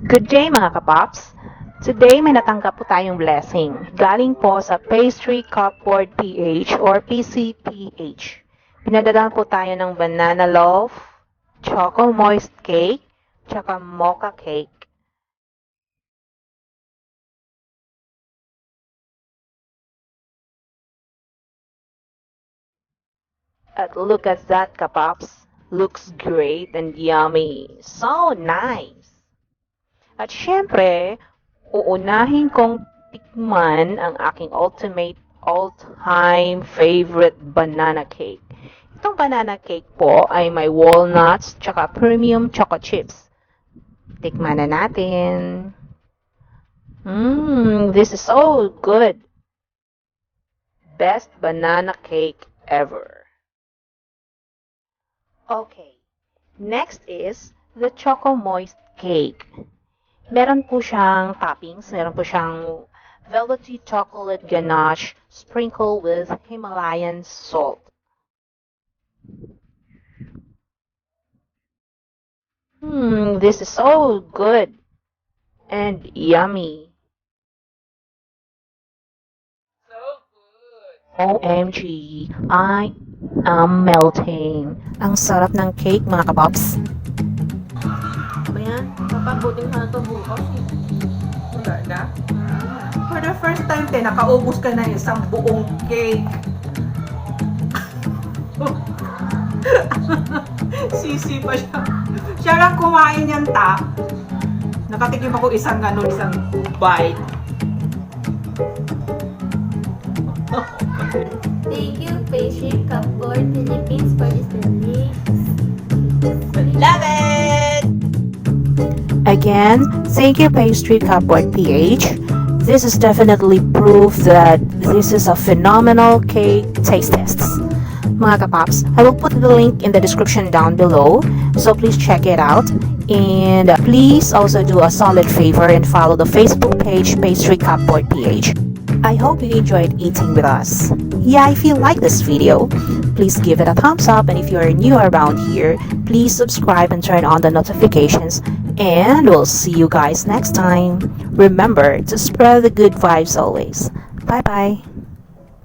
Good day mga kapops! Today may natanggap po tayong blessing. Galing po sa Pastry Cupboard PH or PCPH. Pinadala po tayo ng banana loaf, choco moist cake, tsaka mocha cake. At look at that kapops! Looks great and yummy. So nice! At syempre, uunahin kong tikman ang aking ultimate all-time favorite banana cake. Itong banana cake po ay may walnuts tsaka premium choco chips. Tikman na natin. This is so good. Best banana cake ever. Okay, next is the choco moist cake. Meron po siyang toppings, meron po siyang velvety chocolate ganache sprinkled with Himalayan salt. This is so good and yummy. So good. OMG, I am melting. Ang sarap ng cake mga kapops. Ayan, papabuting ka na ito bukas eh. Wala na? For the first time, nakaubos ka na isang buong cake. Sisi pa siya. Siya lang kumain yan ta. Nakatikim ako isang bite. Thank you, Pastry Cupboard Philippines, for this release. Love it! Again, thank you Pastry Cupboard PH. This is definitely proof that this is a phenomenal cake taste test. Mga kapops, I will put the link in the description down below, so please check it out. And please also do a solid favor and follow the Facebook page Pastry Cupboard PH. I hope you enjoyed eating with us. Yeah, if you like this video, please give it a thumbs up, and if you're new around here, please subscribe and turn on the notifications, and we'll see you guys next time. Remember to spread the good vibes always. Bye bye.